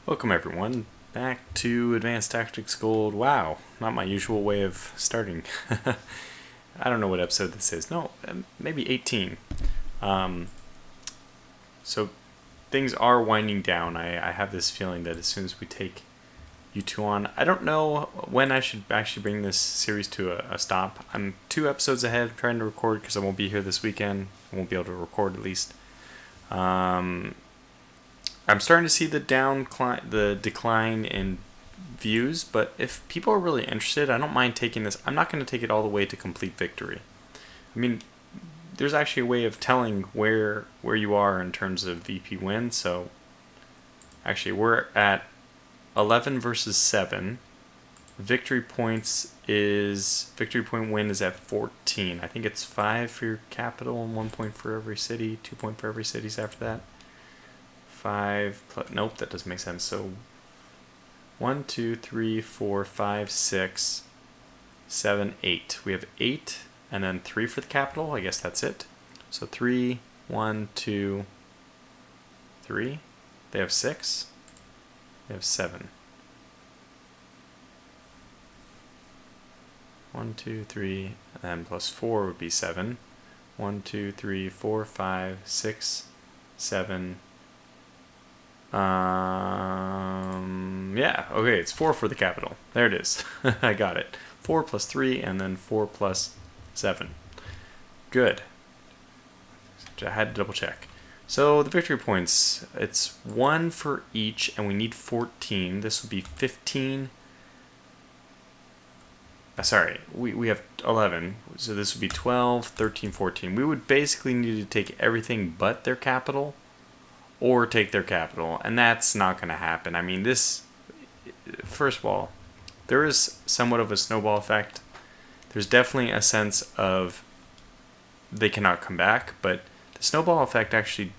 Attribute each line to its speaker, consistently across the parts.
Speaker 1: Welcome everyone back to Advanced Tactics Gold. Wow, not my usual way of starting. I don't know what episode this is. No, maybe 18. Um, so things are winding down. I have this feeling that as soon as we take Yutian, I don't know when I should actually bring this series to a stop. I'm 2 episodes ahead trying to record because I won't be here this weekend. I won't be able to record at least. I'm starting to see the decline in views, but if people are really interested, I don't mind taking this. I'm not going to take it all the way to complete victory. I mean, there's actually a way of telling where you are in terms of VP win. So actually, we're at 11 versus 7. Victory point win is at 14. I think it's 5 for your capital and 1 point for every city, 2 point for every cities after that. 5 plus, nope, that doesn't make sense. So 1, 2, 3, 4, 5, 6, 7, 8. We have 8 and then 3 for the capital. I guess that's it. So 3, 1, 2, 3. They have 6. They have 7. 1, 2, 3, and then plus 4 would be 7. 1, 2, 3, 4, 5, 6, 7. Yeah, okay, it's 4 for the capital. There it is. I got it. 4 plus 3, and then 4 plus 7. Good. I had to double check. So the victory points, it's 1 for each, and we need 14. This would be 15. Sorry, we have 11. So this would be 12, 13, 14. We would basically need to take everything but their capital, or take their capital, and that's not going to happen. I mean, this, first of all, there is somewhat of a snowball effect. There's definitely a sense of they cannot come back, but the snowball effect actually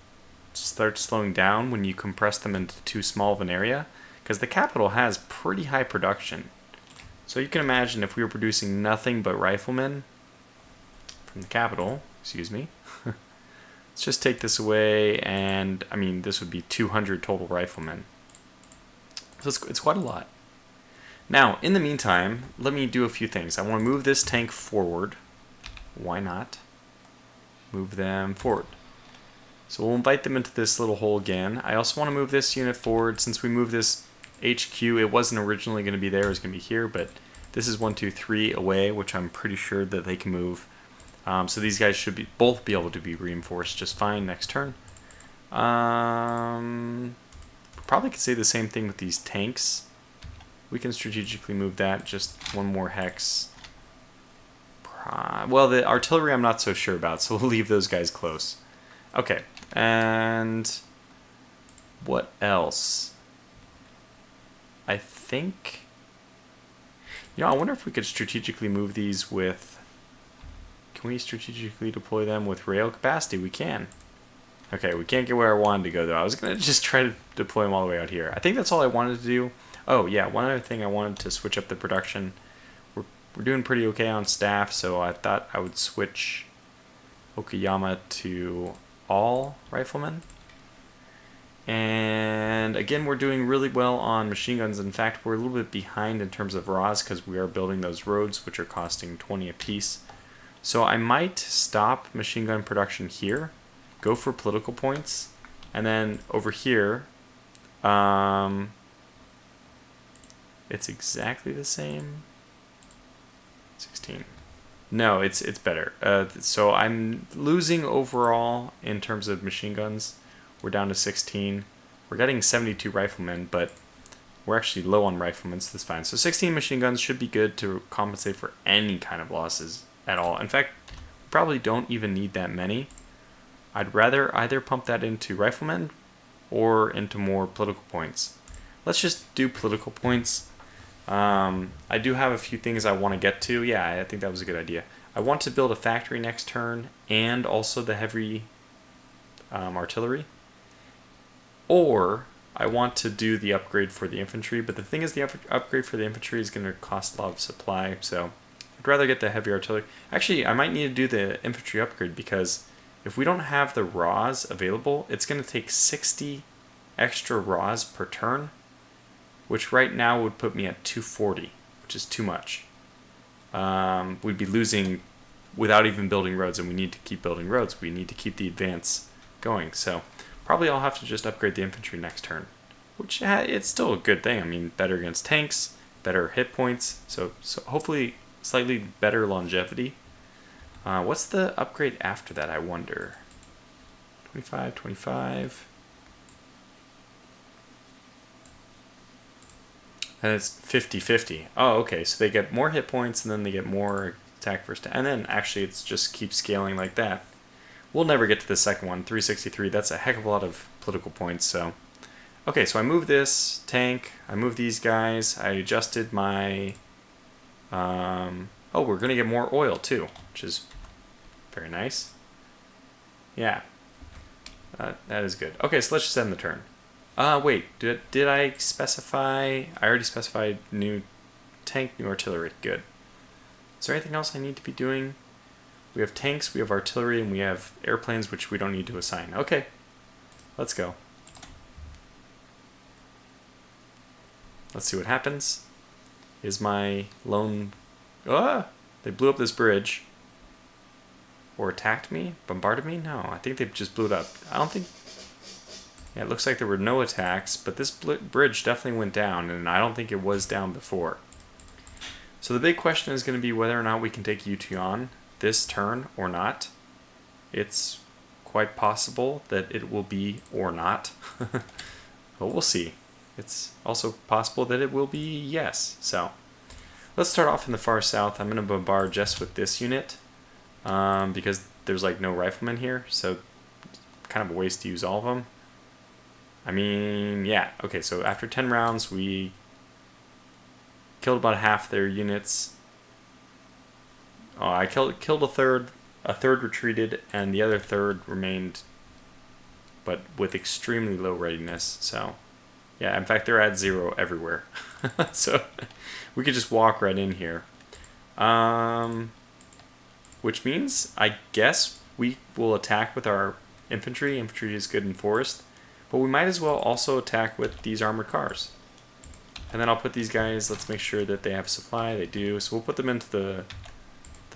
Speaker 1: starts slowing down when you compress them into too small of an area, because the capital has pretty high production. So you can imagine if we were producing nothing but riflemen from the capital, excuse me, let's just take this away, and I mean, this would be 200 total riflemen. So it's quite a lot. Now, in the meantime, let me do a few things. I want to move this tank forward. Why not? Move them forward. So we'll invite them into this little hole again. I also want to move this unit forward. Since we moved this HQ, it wasn't originally going to be there, it was going to be here, but this is 1, 2, 3 away, which I'm pretty sure that they can move. So these guys should both be able to be reinforced just fine next turn. Probably could say the same thing with these tanks. We can strategically move that just 1 more hex. Well, the artillery I'm not so sure about, so we'll leave those guys close. Okay, and what else? I think, I wonder if we could strategically move these with... Can we strategically deploy them with rail capacity? We can. Okay, we can't get where I wanted to go, though. I was going to just try to deploy them all the way out here. I think that's all I wanted to do. Oh, yeah, one other thing, I wanted to switch up the production. We're doing pretty okay on staff, so I thought I would switch Okayama to all riflemen. And again, we're doing really well on machine guns. In fact, we're a little bit behind in terms of RAWs because we are building those roads, which are costing 20 apiece. So I might stop machine gun production here, go for political points, and then over here, it's exactly the same. 16. No, it's better. So I'm losing overall in terms of machine guns. We're down to 16. We're getting 72 riflemen, but we're actually low on riflemen, so that's fine. So 16 machine guns should be good to compensate for any kind of losses at all. In fact, we probably don't even need that many. I'd rather either pump that into riflemen or into more political points. Let's just do political points. I do have a few things I want to get to. Yeah, I think that was a good idea. I want to build a factory next turn and also the heavy artillery. Or I want to do the upgrade for the infantry, but the thing is the upgrade for the infantry is going to cost a lot of supply, so I'd rather get the heavy artillery. Actually, I might need to do the infantry upgrade because if we don't have the RAWs available, it's going to take 60 extra RAWs per turn, which right now would put me at 240, which is too much. We'd be losing without even building roads, and we need to keep building roads. We need to keep the advance going, so probably I'll have to just upgrade the infantry next turn, which it's still a good thing. I mean, better against tanks, better hit points, so hopefully slightly better longevity. What's the upgrade after that, I wonder? 25, 25. And it's 50-50. Oh, okay, so they get more hit points, and then they get more attack first, and then actually it's just keeps scaling like that. We'll never get to the second one. 363, that's a heck of a lot of political points. So okay, so I moved this tank, I moved these guys, I adjusted my oh, we're gonna get more oil too, which is very nice. Yeah, that is good. Okay, so let's just end the turn. Wait, did I specify? I already specified new tank, new artillery. Good. Is there anything else I need to be doing? We have tanks, we have artillery, and we have airplanes, which we don't need to assign. Okay, let's go. Let's see what happens. Is my lone... Ah! They blew up this bridge. Or attacked me? Bombarded me? No, I think they just blew it up. I don't think... Yeah, it looks like there were no attacks, but this bridge definitely went down, and I don't think it was down before. So the big question is going to be whether or not we can take Yutian this turn or not. It's quite possible that it will be or not. But we'll see. It's also possible that it will be yes. So let's start off in the far south. I'm going to bombard just with this unit because there's like no riflemen here, so kind of a waste to use all of them. I mean, yeah. Okay, so after 10 rounds, we killed about half their units. Oh, I killed a third retreated, and the other third remained, but with extremely low readiness. So, yeah, in fact, they're at 0 everywhere. So, we could just walk right in here. Which means, I guess, we will attack with our infantry. Infantry is good in forest. But we might as well also attack with these armored cars. And then I'll put these guys, let's make sure that they have supply. They do. So we'll put them into the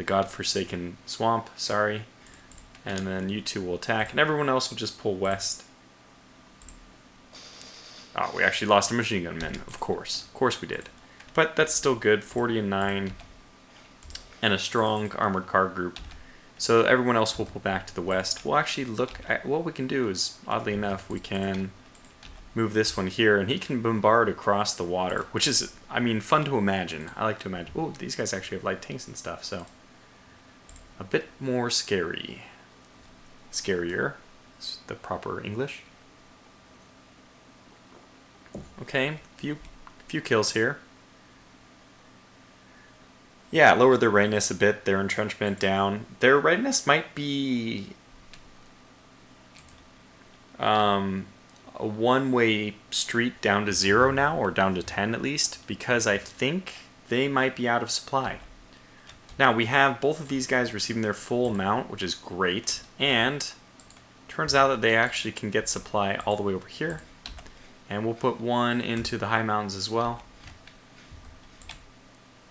Speaker 1: godforsaken swamp, sorry. And then you two will attack, and everyone else will just pull west. Oh, we actually lost a machine gun man, of course. Of course we did. But that's still good, 40 and 9. And a strong armored car group. So everyone else will pull back to the west. We'll actually look at what we can do is, oddly enough, we can move this one here, and he can bombard across the water, which is, I mean, fun to imagine. I like to imagine. Oh, these guys actually have light tanks and stuff, so a bit more scary. Scarier is the proper English. Okay, few kills here. Yeah, lower their readiness a bit, their entrenchment down. Their readiness might be a one-way street down to 0 now, or down to 10 at least, because I think they might be out of supply. Now, we have both of these guys receiving their full amount, which is great, and turns out that they actually can get supply all the way over here. And we'll put one into the high mountains as well.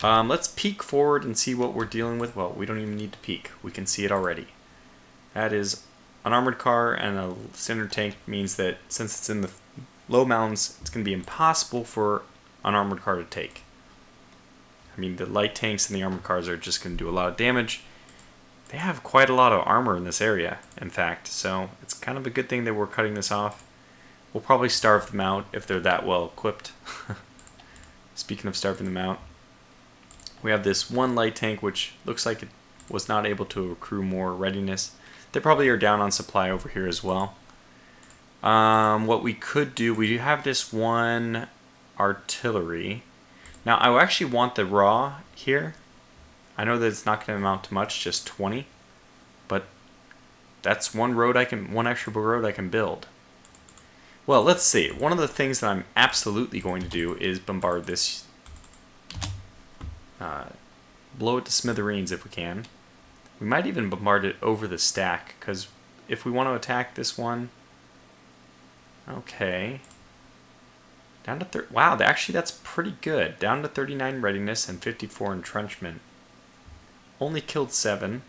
Speaker 1: Let's peek forward and see what we're dealing with. Well, we don't even need to peek. We can see it already. That is an armored car and a standard tank, means that since it's in the low mountains, it's going to be impossible for an armored car to take. I mean, the light tanks and the armored cars are just going to do a lot of damage. They have quite a lot of armor in this area, in fact, so it's kind of a good thing that we're cutting this off. We'll probably starve them out if they're that well equipped. Speaking of starving them out, we have this one light tank which looks like it was not able to accrue more readiness. They probably are down on supply over here as well. What we could do, we have this one artillery. Now, I actually want the raw here. I know that it's not going to amount to much, just 20. But that's one extra road I can build. Well, let's see. One of the things that I'm absolutely going to do is bombard this. Blow it to smithereens if we can. We might even bombard it over the stack, because if we want to attack this one... Okay. Down to wow, actually that's pretty good. Down to 39 readiness and 54 entrenchment. Only killed 7.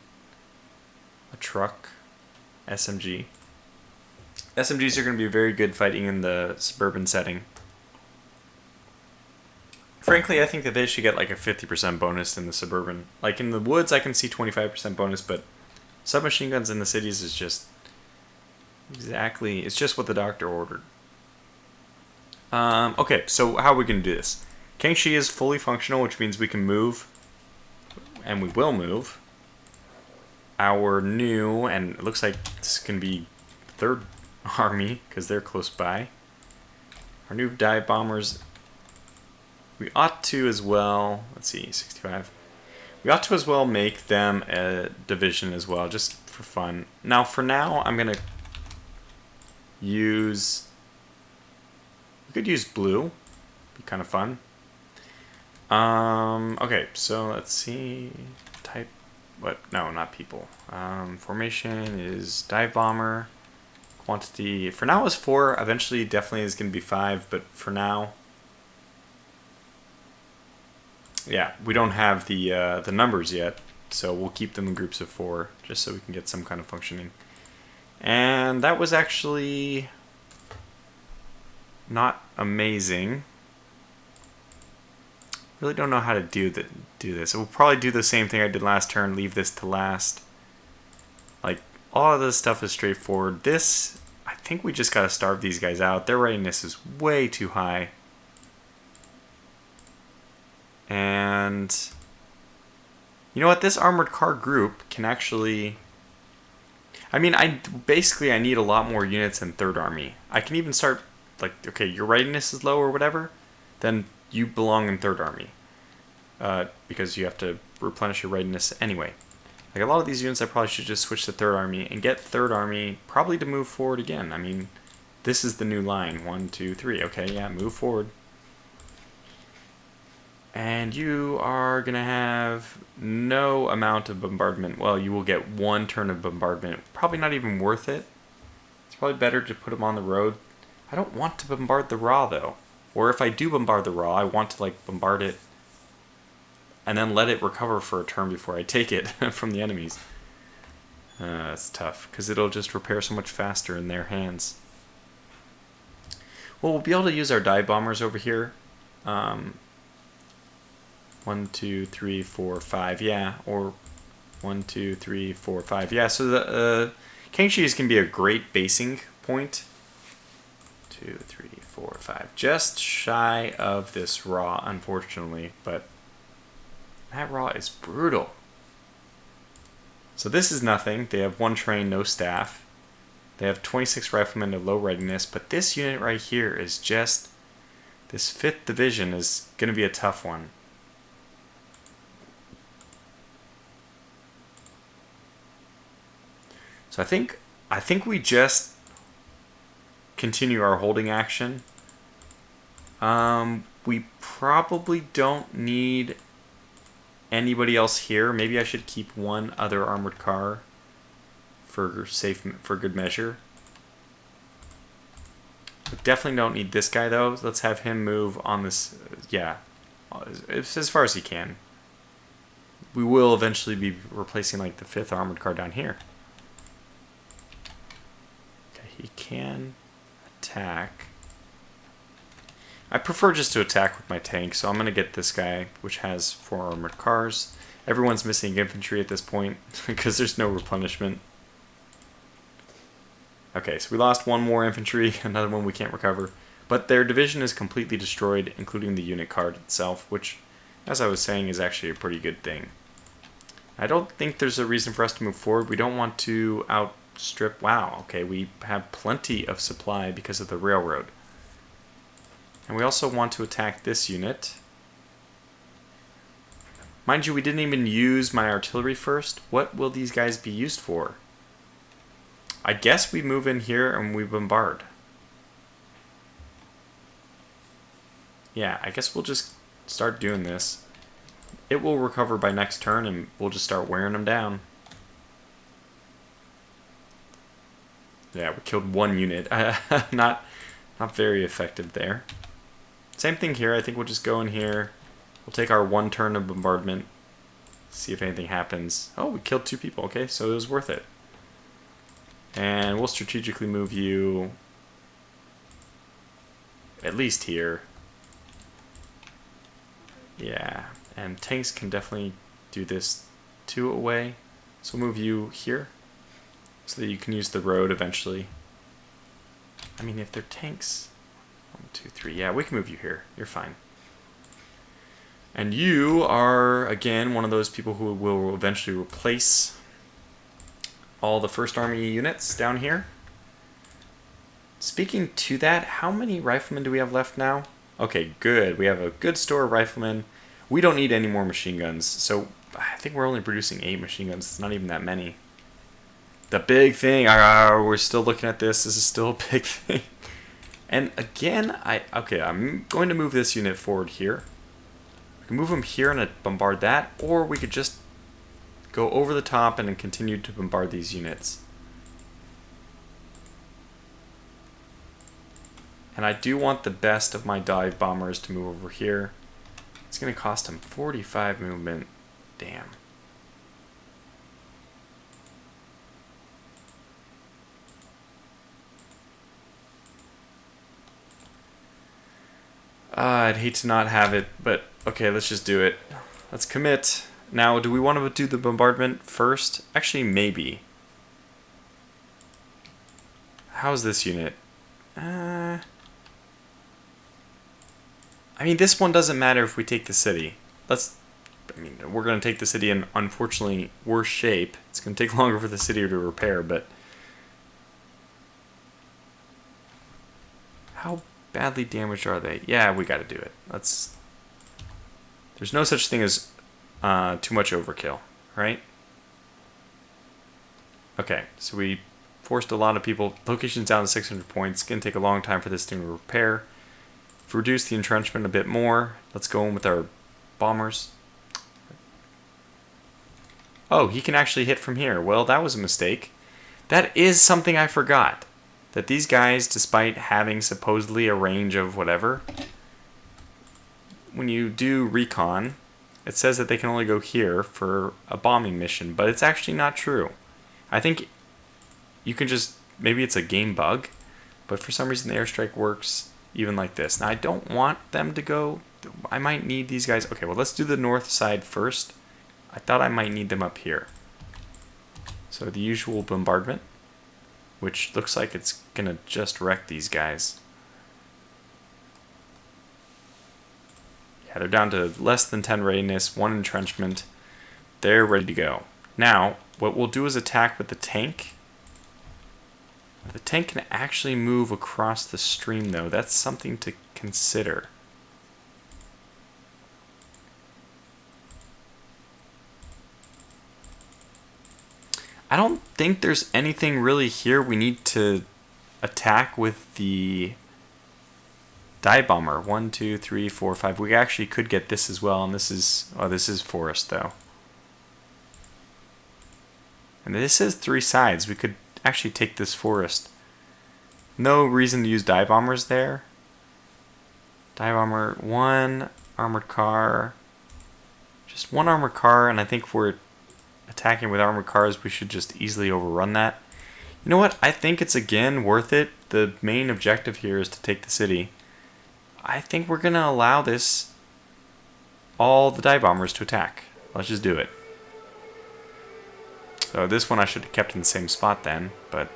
Speaker 1: A truck. SMG. SMGs are going to be very good fighting in the suburban setting. Frankly, I think that they should get like a 50% bonus in the suburban. Like in the woods, I can see 25% bonus, but submachine guns in the cities is just exactly, it's just what the doctor ordered. Okay, so how are we going to do this? Kangxi is fully functional, which means we can move, and we will move. Our new, and it looks like this can be 3rd Army, because they're close by. Our new dive bombers, we ought to as well, let's see, 65. We ought to as well make them a division as well, just for fun. Now, for now, I'm going to use... We could use blue. Be kind of fun. Okay, so let's see. Type... What? No, not people. Formation is dive bomber. Quantity... For now is 4. Eventually, definitely is going to be 5. But for now... Yeah, we don't have the numbers yet. So we'll keep them in groups of 4. Just so we can get some kind of functioning. And that was actually... not amazing. Really don't know how to do this. We'll probably do the same thing I did last turn, leave this to last. Like, all of this stuff is straightforward. This, I think we just gotta starve these guys out. Their readiness is way too high. And you know what? This armored car group can actually... I mean, I need a lot more units than 3rd Army. I can even start... Like, okay, your readiness is low or whatever, then you belong in 3rd Army. Because you have to replenish your readiness anyway. Like, a lot of these units I probably should just switch to 3rd Army and get 3rd Army probably to move forward again. I mean, this is the new line. 1, 2, 3. Okay, yeah, move forward. And you are going to have no amount of bombardment. Well, you will get 1 turn of bombardment. Probably not even worth it. It's probably better to put them on the road. I don't want to bombard the Raw, though. Or if I do bombard the Raw, I want to, like, bombard it and then let it recover for a turn before I take it from the enemies. It's tough, because it'll just repair so much faster in their hands. Well, we'll be able to use our dive bombers over here. 1, 2, 3, 4, 5, yeah. Or 1, 2, 3, 4, 5, yeah. So the Kangxis can be a great basing point. 2, 3, 4, 5. Just shy of this Raw, unfortunately, but that Raw is brutal. So this is nothing. They have 1 train, no staff. They have 26 riflemen of low readiness, but this unit right here is just... This 5th division is going to be a tough one. So I think we just continue our holding action. We probably don't need anybody else here. Maybe I should keep 1 other armored car for good measure. We definitely don't need this guy though. Let's have him move on this. Yeah, as far as he can. We will eventually be replacing like the 5th armored car down here. Okay, he can attack. I prefer just to attack with my tank, so I'm going to get this guy, which has 4 armored cars. Everyone's missing infantry at this point, because there's no replenishment. Okay, so we lost 1 more infantry, another one we can't recover. But their division is completely destroyed, including the unit card itself, which, as I was saying, is actually a pretty good thing. I don't think there's a reason for us to move forward. We don't want to outstrip... Wow, okay, we have plenty of supply because of the railroad. And we also want to attack this unit. Mind you, we didn't even use my artillery first. What will these guys be used for? I guess we move in here and we bombard. Yeah, I guess we'll just start doing this. It will recover by next turn and we'll just start wearing them down. Yeah, we killed 1 unit. Not very effective there. Same thing here. I think we'll just go in here. We'll take our 1 turn of bombardment. See if anything happens. Oh, we killed 2 people. Okay, so it was worth it. And we'll strategically move you at least here. Yeah, and tanks can definitely do this 2 away. So we'll move you here so that you can use the road eventually. I mean, if they're tanks, 1, 2, 3. Yeah, we can move you here. You're fine. And you are, again, one of those people who will eventually replace all the First Army units down here. Speaking to that, how many riflemen do we have left now? Okay, good. We have a good store of riflemen. We don't need any more machine guns, so I think we're only producing 8 machine guns. It's not even that many. The big thing, we're still looking at this. This is still a big thing. And again, I'm going to move this unit forward here. We can move them here and bombard that, or we could just go over the top and then continue to bombard these units. And I do want the best of my dive bombers to move over here. It's going to cost them 45 movement. Damn. I'd hate to not have it, but okay, let's just do it. Let's commit. Now, do we want to do the bombardment first? Actually, maybe. How's this unit? I mean, this one doesn't matter if we take the city. We're going to take the city in, unfortunately, worse shape. It's going to take longer for the city to repair, but... How badly damaged are they? Yeah, we got to do it. There's no such thing as too much overkill, right? Okay, so we forced a lot of people. Location's down to 600 points. It's going to take a long time for this thing to repair. If we reduce the entrenchment a bit more, let's go in with our bombers. Oh, he can actually hit from here. Well, that was a mistake. That is something I forgot. That these guys, despite having supposedly a range of whatever, when you do recon, it says that they can only go here for a bombing mission, but it's actually not true. I think you can just, maybe it's a game bug, but for some reason the airstrike works even like this. Now I don't want them to go, I might need these guys. Okay, well let's do the north side first. I thought I might need them up here. So the usual bombardment, which looks like it's gonna just wreck these guys. Yeah, they're down to less than 10 readiness, 1 entrenchment. They're ready to go. Now, what we'll do is attack with the tank. The tank can actually move across the stream, though. That's something to consider. I don't think there's anything really here we need to attack with the dive bomber. 1, 2, 3, 4, 5. We actually could get this as well, and this is forest though. And this is 3 sides. We could actually take this forest. No reason to use dive bombers there. Dive bomber, 1 armored car. Just 1 armored car, and I think if we're attacking with armored cars, we should just easily overrun that. You know what? I think it's again worth it. The main objective here is to take the city. I think we're going to allow all the dive bombers to attack. Let's just do it. So this one I should have kept in the same spot then, but...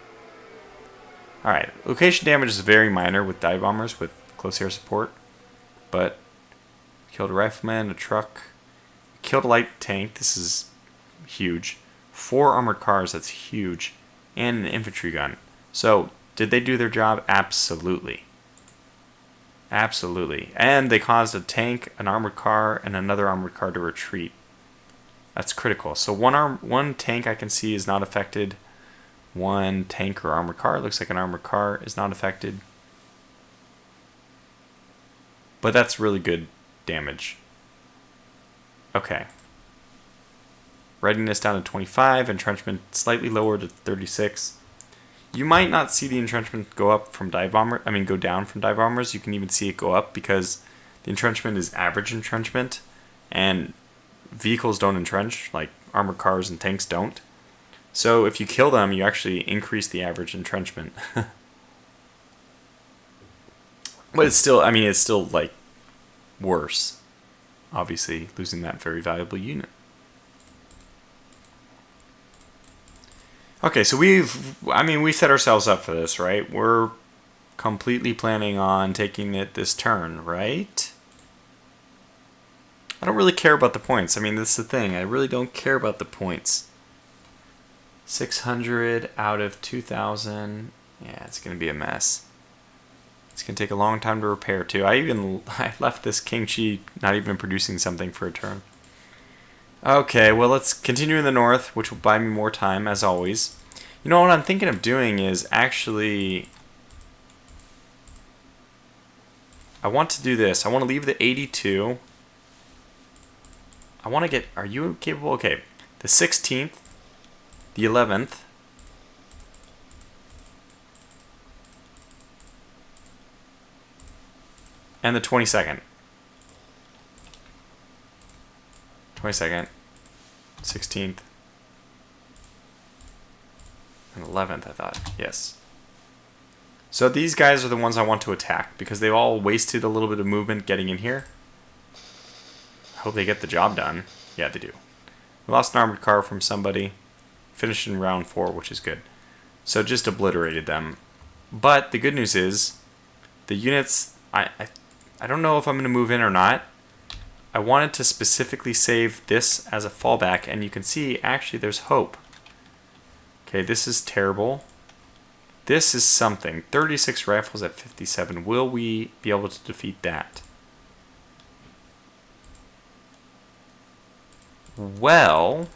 Speaker 1: Alright, location damage is very minor with dive bombers with close air support, but killed a rifleman, a truck, killed a light tank, this is huge. 4 armored cars, that's huge, and an infantry gun. So, did they do their job? Absolutely. Absolutely. And they caused a tank, an armored car, and another armored car to retreat. That's critical. So one tank I can see is not affected. 1 tank or armored car, looks like an armored car, is not affected. But that's really good damage. Okay. Readiness down to 25, entrenchment slightly lower to 36. You might not see the entrenchment go up from go down from dive bombers. You can even see it go up because The entrenchment is average entrenchment, and vehicles don't entrench, like armored cars and tanks don't. So if you kill them, you actually increase the average entrenchment. But it's still, I mean, it's still like worse. Obviously, losing that very valuable unit. Okay, so we set ourselves up for this, right? We're completely planning on taking it this turn, right? I don't really care about the points. I mean, that's the thing. I really don't care about the points. 600 out of 2,000. Yeah, it's going to be a mess. It's going to take a long time to repair, too. I left this King Chi not even producing something for a turn. Okay, well, let's continue in the north, which will buy me more time, as always. You know, what I'm thinking of doing is actually... I want to do this. I want to leave the 82. I want to get... Are you capable? Okay. The 16th. The 11th. And the 22nd. 22nd. 16th. And 11th, I thought. Yes. So these guys are the ones I want to attack because they've all wasted a little bit of movement getting in here. I hope they get the job done. Yeah, they do. We lost an armored car from somebody. Finished in round 4, which is good. So just obliterated them. But the good news is the units... I don't know if I'm going to move in or not. I wanted to specifically save this as a fallback, and you can see actually there's hope. Okay, this is terrible. This is something. 36 rifles at 57. Will we be able to defeat that? Well...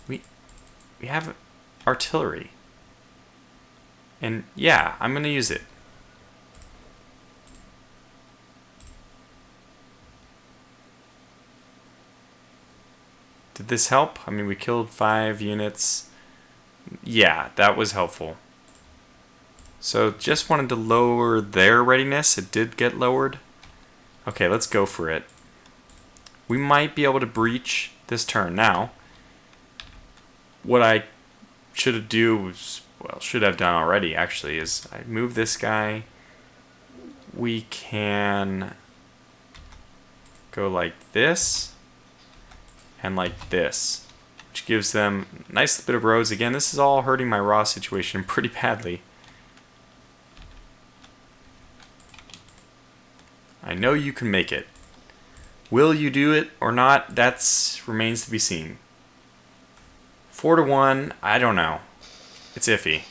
Speaker 1: We have artillery. And yeah, I'm going to use it. Did this help? I mean, we killed 5 units. Yeah, that was helpful. So just wanted to lower their readiness. It did get lowered. Okay, let's go for it. We might be able to breach this turn. Now, what I should have should have done already actually is I move this guy. We can go like this and like this, which gives them a nice bit of roads. Again, this is all hurting my raw situation pretty badly. I know you can make it. Will you do it or not? That remains to be seen. 4-1, I don't know. It's iffy.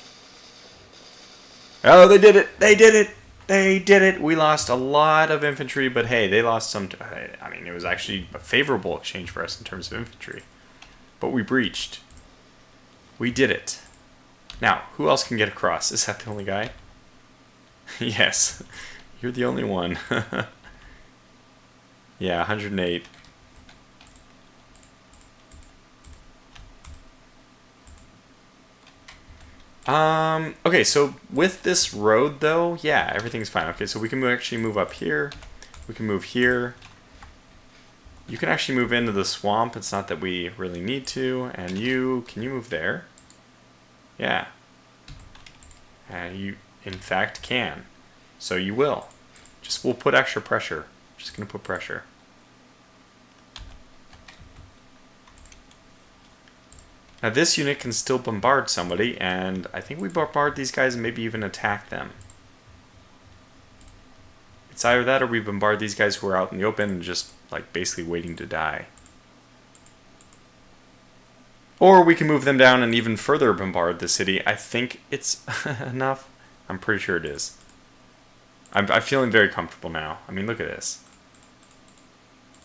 Speaker 1: Oh, they did it! They did it! They did it! We lost a lot of infantry, but hey, they lost some... I mean, it was actually a favorable exchange for us in terms of infantry. But we breached. We did it. Now, who else can get across? Is that the only guy? Yes. You're the only one. Yeah, 108. Okay, so with this road though, yeah, everything's fine. Okay, so we can actually move up here. We can move here. You can actually move into the swamp. It's not that we really need to. And can you move there? Yeah. You, in fact, can. So you will. We'll put extra pressure. Just gonna put pressure. Now this unit can still bombard somebody, and I think we bombard these guys and maybe even attack them. It's either that or we bombard these guys who are out in the open and just like basically waiting to die. Or we can move them down and even further bombard the city. I think it's enough. I'm pretty sure it is. I'm feeling very comfortable now. I mean, look at this.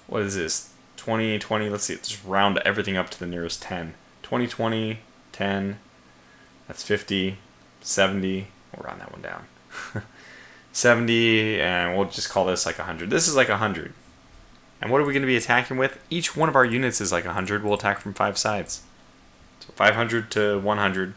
Speaker 1: What is this? 20, 20, let's see, let's round everything up to the nearest 10. 20, 20, 10, that's 50, 70, we'll round that one down. 70, and we'll just call this like 100. This is like 100. And what are we going to be attacking with? Each one of our units is like 100. We'll attack from 5 sides. So 500 to 100.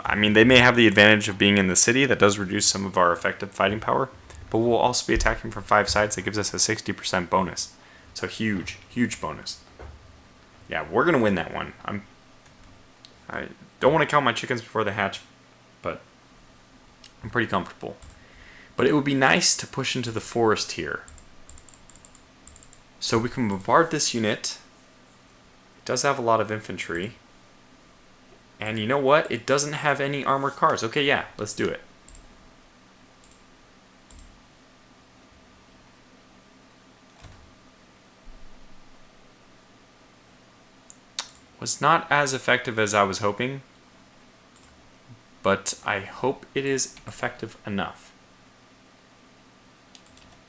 Speaker 1: I mean, they may have the advantage of being in the city. That does reduce some of our effective fighting power. But we'll also be attacking from 5 sides. That gives us a 60% bonus. So huge, huge bonus. Yeah, we're going to win that one. I don't want to count my chickens before they hatch, but I'm pretty comfortable. But it would be nice to push into the forest here. So we can bombard this unit. It does have a lot of infantry. And you know what? It doesn't have any armored cars. Okay, yeah, let's do it. Was not as effective as I was hoping, but I hope it is effective enough.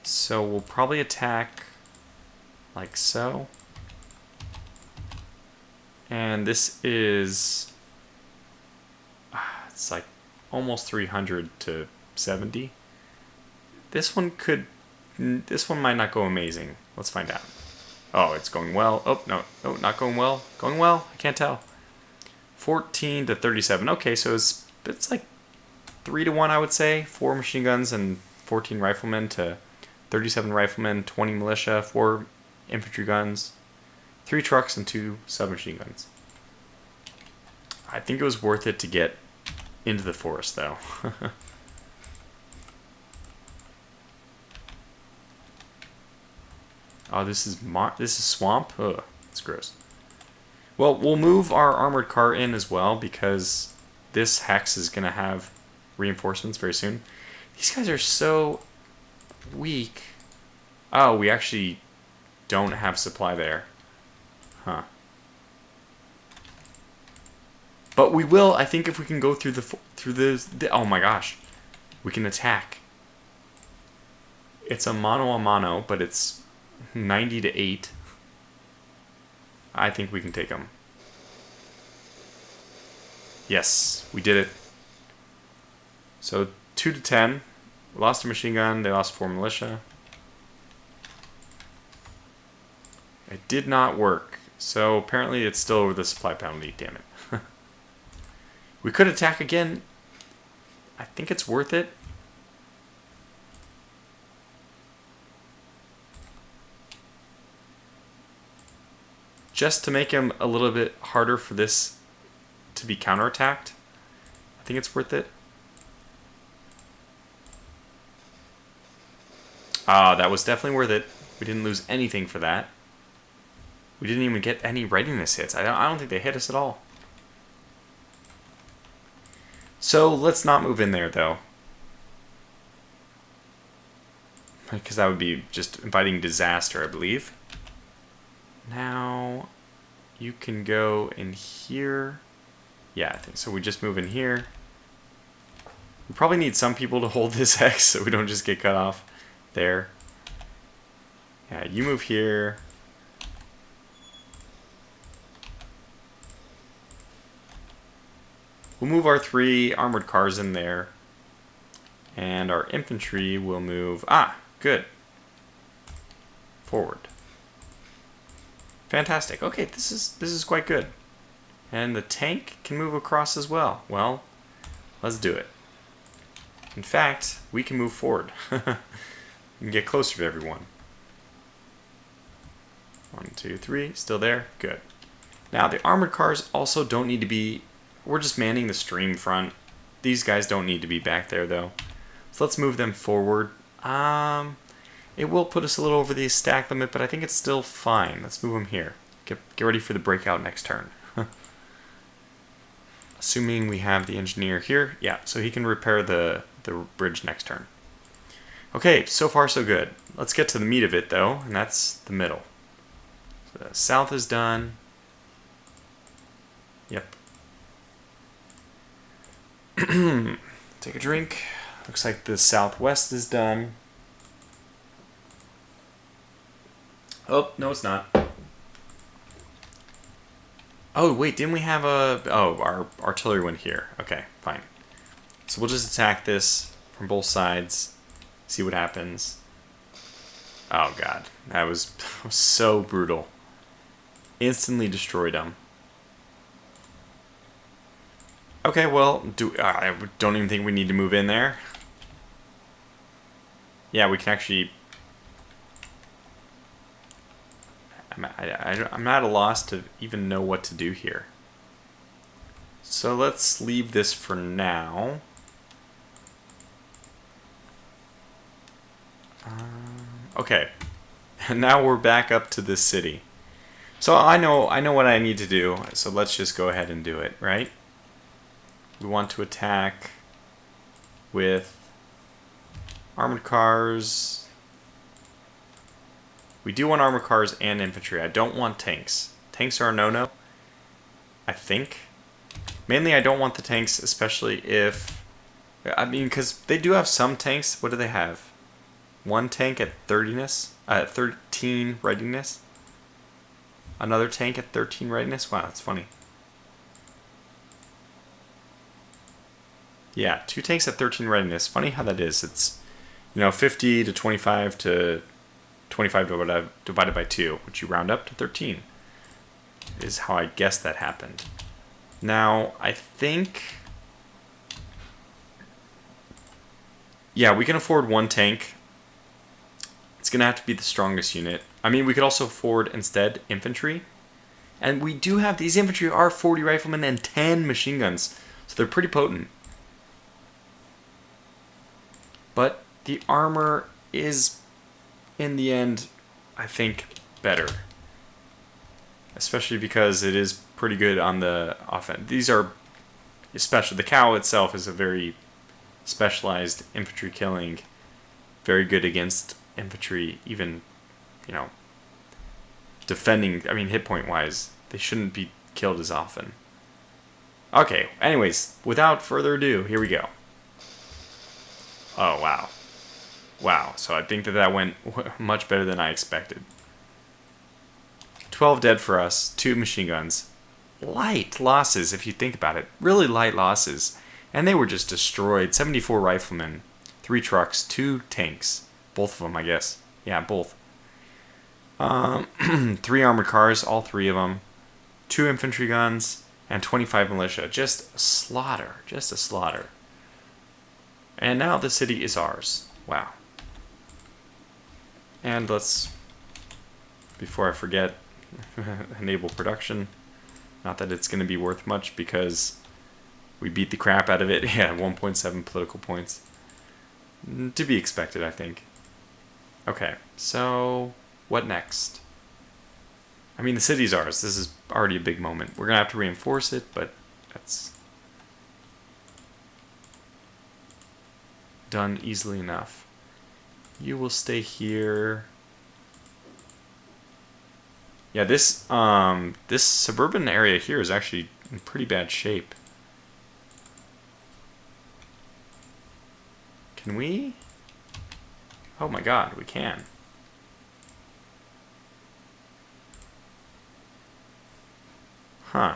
Speaker 1: So we'll probably attack like so. And this is, it's like almost 300 to 70. This one might not go amazing. Let's find out. Oh, it's going well. Oh, no, not going well. Going well? I can't tell. 14 to 37. Okay, so it's like 3 to 1, I would say. 4 machine guns and 14 riflemen to 37 riflemen, 20 militia, 4 infantry guns, 3 trucks, and 2 submachine guns. I think it was worth it to get into the forest, though. Oh, this is swamp? Ugh, it's gross. Well, we'll move our armored car in as well because this hex is going to have reinforcements very soon. These guys are so weak. Oh, we actually don't have supply there. Huh. But we will, I think, if we can go through the oh my gosh. We can attack. It's a mano, but it's 90 to 8. I think we can take them. Yes, we did it. So 2 to 10. We lost a machine gun. They lost 4 militia. It did not work. So apparently it's still over the supply penalty. Damn it. We could attack again. I think it's worth it. Just to make him a little bit harder for this to be counterattacked. I think it's worth it. Ah, that was definitely worth it. We didn't lose anything for that. We didn't even get any readiness hits. I don't think they hit us at all. So let's not move in there, though. Because that would be just inviting disaster, I believe. Now, you can go in here. Yeah, I think so. We just move in here. We probably need some people to hold this hex so we don't just get cut off there. Yeah, you move here. We'll move our 3 armored cars in there. And our infantry will move... Ah, good. Forward. Fantastic. Okay, this is quite good. And the tank can move across as well. Well, let's do it. In fact, we can move forward. We can get closer to everyone. 1, 2, 3. Still there? Good. Now, the armored cars also don't need to be... We're just manning the stream front. These guys don't need to be back there, though. So let's move them forward. It will put us a little over the stack limit, but I think it's still fine. Let's move them here. Get ready for the breakout next turn. Assuming we have the engineer here. Yeah, so he can repair the bridge next turn. Okay, so far so good. Let's get to the meat of it, though, and that's the middle. So the south is done. Yep. Take a drink. Looks like the southwest is done. Oh, no, it's not. Oh, wait, didn't we have a... Oh, our artillery went here. Okay, fine. So we'll just attack this from both sides. See what happens. Oh, God. That was so brutal. Instantly destroyed them. Okay, well, I don't even think we need to move in there. Yeah, we can actually... I'm at a loss to even know what to do here. So let's leave this for now. Okay, and now we're back up to this city. So I know what I need to do. So let's just go ahead and do it, right? We want to attack with armored cars. We do want armored cars and infantry. I don't want tanks. Tanks are a no-no, I think. Mainly I don't want the tanks, especially if... I mean, because they do have some tanks. What do they have? One tank at 13 readiness. Another tank at 13 readiness. Wow, that's funny. Yeah, 2 tanks at 13 readiness. Funny how that is. It's, 50 to 25 to 25 divided by 2, which you round up to 13. Is how I guess that happened. Now, I think... Yeah, we can afford 1 tank. It's going to have to be the strongest unit. I mean, we could also afford, instead, infantry. And we do have... These infantry are 40 riflemen and 10 machine guns. So they're pretty potent. But the armor is, in the end, I think, better. Especially because it is pretty good on the offense. These are... Especially the cow itself is a very specialized infantry killing. Very good against infantry, even, defending. I mean, hit point wise, they shouldn't be killed as often. Okay, anyways, without further ado, here we go. Oh, wow. Wow, so I think that went much better than I expected. 12 dead for us, 2 machine guns. Light losses, if you think about it. Really light losses. And they were just destroyed. 74 riflemen, 3 trucks, 2 tanks. Both of them, I guess. Yeah, both. 3 armored cars, all 3 of them. 2 infantry guns, and 25 militia. Just a slaughter. Just a slaughter. And now the city is ours. Wow. And let's, before I forget, enable production. Not that it's going to be worth much because we beat the crap out of it. Yeah, 1.7 political points. To be expected, I think. Okay, so what next? I mean, the city's ours. This is already a big moment. We're going to have to reinforce it, but that's done easily enough. You will stay here. Yeah, this suburban area here is actually in pretty bad shape. Can we? Oh my god, we can. Huh.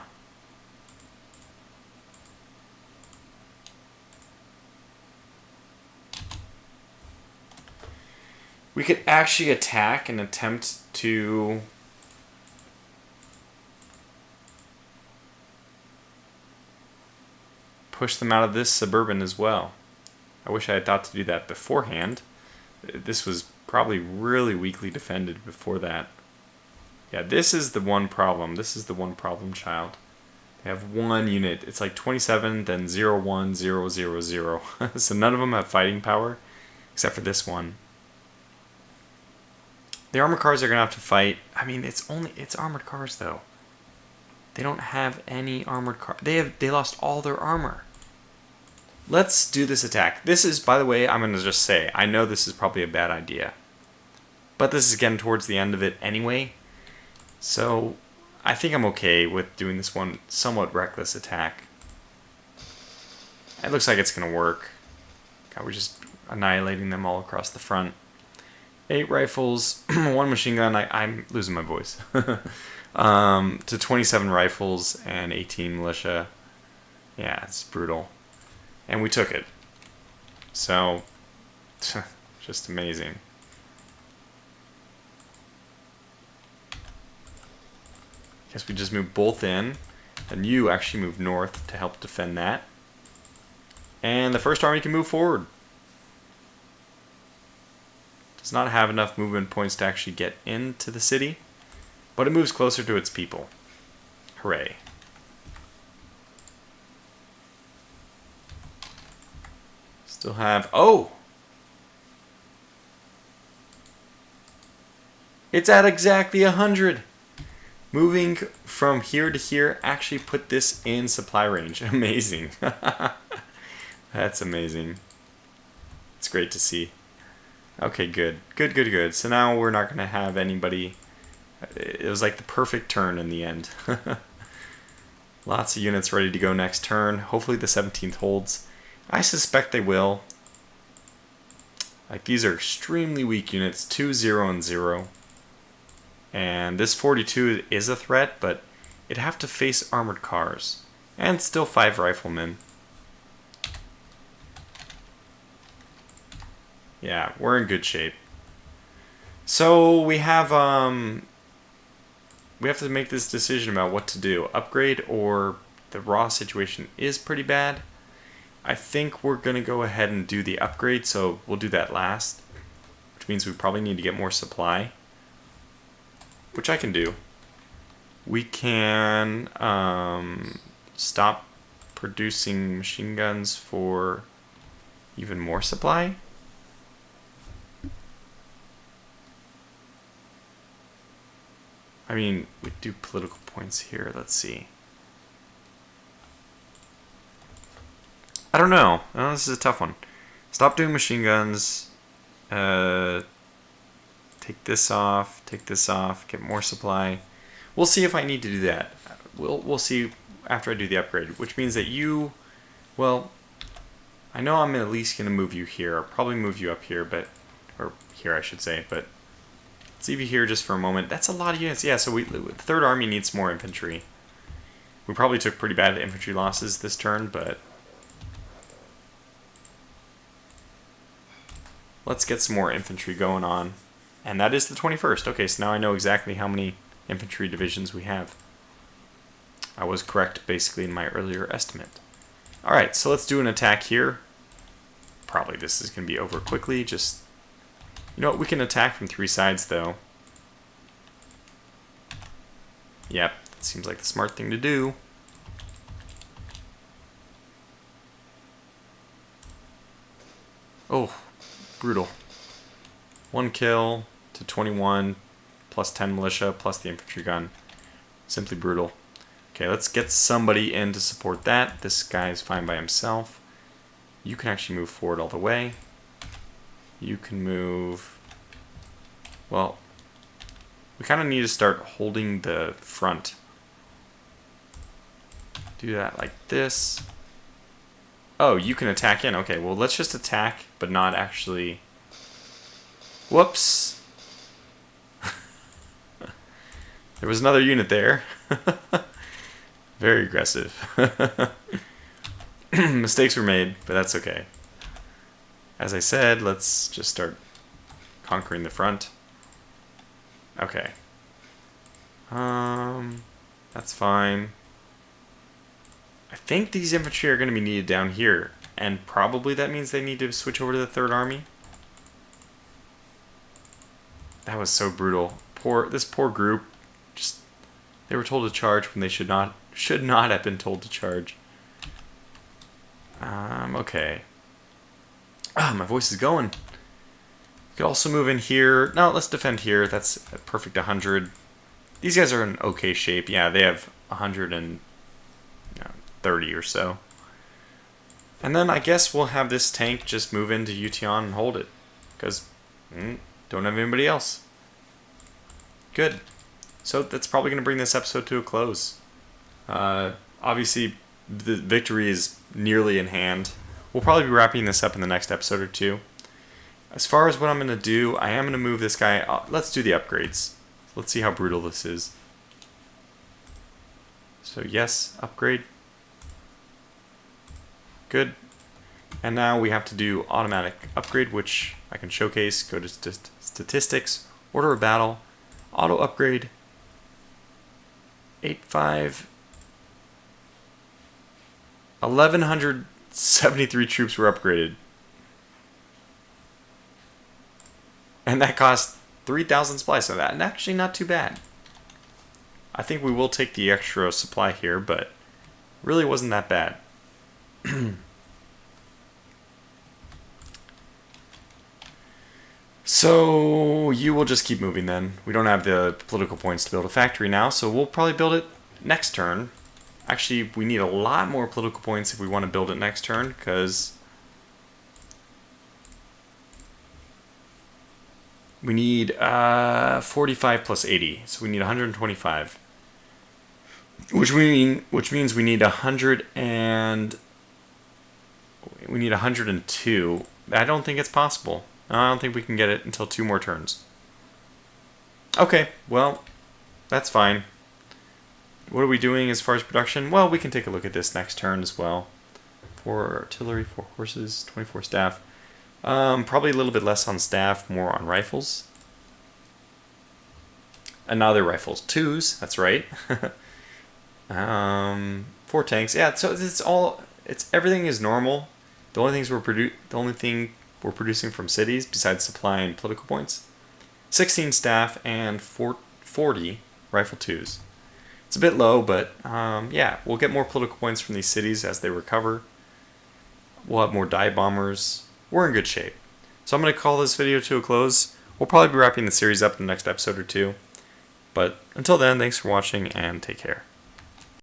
Speaker 1: We could actually attack and attempt to... push them out of this suburban as well. I wish I had thought to do that beforehand. This was probably really weakly defended before that. Yeah, this is the one problem. This is the one problem child. They have 1 unit. It's like 27, then 0, 1, 0, 0, 0. So none of them have fighting power, except for this one. The armored cars are going to have to fight. I mean, it's armored cars, though. They don't have any armored cars. They lost all their armor. Let's do this attack. This is, by the way, I'm going to just say, I know this is probably a bad idea. But this is getting towards the end of it anyway. So, I think I'm okay with doing this one somewhat reckless attack. It looks like it's going to work. God, we're just annihilating them all across the front. 8 rifles, 1 machine gun. I'm losing my voice. To 27 rifles and 18 militia. Yeah, it's brutal. And we took it. So, just amazing. Guess we just move both in. And you actually move north to help defend that. And the first army can move forward. Does not have enough movement points to actually get into the city, but it moves closer to its people. Hooray. Still have... Oh! It's at exactly 100! Moving from here to here actually put this in supply range. Amazing. That's amazing. It's great to see. Okay, good. Good, good, good. So now we're not going to have anybody... It was like the perfect turn in the end. Lots of units ready to go next turn. Hopefully the 17th holds. I suspect they will. Like, these are extremely weak units. 2, 0, and 0. And this 42 is a threat, but it'd have to face armored cars. And still 5 riflemen. Yeah, we're in good shape. So we have to make this decision about what to do. Upgrade, or the raw situation is pretty bad. I think we're going to go ahead and do the upgrade, so we'll do that last. Which means we probably need to get more supply. Which I can do. We can stop producing machine guns for even more supply. I mean, we do political points here. Let's see. I don't know. Oh, this is a tough one. Stop doing machine guns. Take this off. Take this off. Get more supply. We'll see if I need to do that. We'll see after I do the upgrade. Which means that you, well, I know I'm at least going to move you here. I'll probably move you up here, but, or here I should say, but let's leave you here just for a moment. That's a lot of units. Yeah, so the 3rd Army needs more infantry. We probably took pretty bad infantry losses this turn, but let's get some more infantry going on. And that is the 21st. Okay, so now I know exactly how many infantry divisions we have. I was correct basically in my earlier estimate. Alright, so let's do an attack here. Probably this is going to be over quickly. Just, you know what, we can attack from 3 sides though. Yep, that seems like the smart thing to do. Oh, brutal. 1 kill to 21, plus 10 militia, plus the infantry gun. Simply brutal. Okay, let's get somebody in to support that. This guy's fine by himself. You can actually move forward all the way. You can move... Well, we kind of need to start holding the front. Do that like this. Oh, you can attack in. Okay, well, let's just attack, but not actually... Whoops! There was another unit there. Very aggressive. Mistakes were made, but that's okay. As I said, let's just start conquering the front. Okay. That's fine. I think these infantry are going to be needed down here, and probably that means they need to switch over to the 3rd Army. That was so brutal. This poor group, just, they were told to charge when they should not have been told to charge. Okay. Ah, my voice is going. We could also move in here. No, let's defend here. That's a perfect 100. These guys are in okay shape. Yeah, they have 130 or so. And then I guess we'll have this tank just move into Yutian and hold it. Because don't have anybody else. Good. So that's probably going to bring this episode to a close. Obviously, the victory is nearly in hand. We'll probably be wrapping this up in the next episode or 2. As far as what I'm going to do, I am going to move this guy. Let's do the upgrades. Let's see how brutal this is. So yes, upgrade. Good. And now we have to do automatic upgrade, which I can showcase. Go to statistics, order of battle, auto upgrade, 8.5. 1,173 troops were upgraded. And that cost 3,000 supplies of that. And actually not too bad. I think we will take the extra supply here, but really wasn't that bad. So you will just keep moving then. We don't have the political points to build a factory now, so we'll probably build it next turn. Actually, we need a lot more political points if we want to build it next turn, because we need 45 plus 80, so we need 125. Which means we need 100 and we need 102. I don't think it's possible. I don't think we can get it until 2 more turns. Okay, well, that's fine. What are we doing as far as production? Well, we can take a look at this next turn as well. 4 artillery, 4 horses, 24 staff. Probably a little bit less on staff, more on rifles. Another rifles, 2s. That's right. 4 tanks. Yeah, so everything is normal. The only thing we're producing from cities besides supply and political points, 16 staff and 40 rifle 2s. It's a bit low, but yeah, we'll get more political points from these cities as they recover. We'll have more dive bombers. We're in good shape. So I'm going to call this video to a close. We'll probably be wrapping the series up in the next episode or 2. But until then, thanks for watching and take care.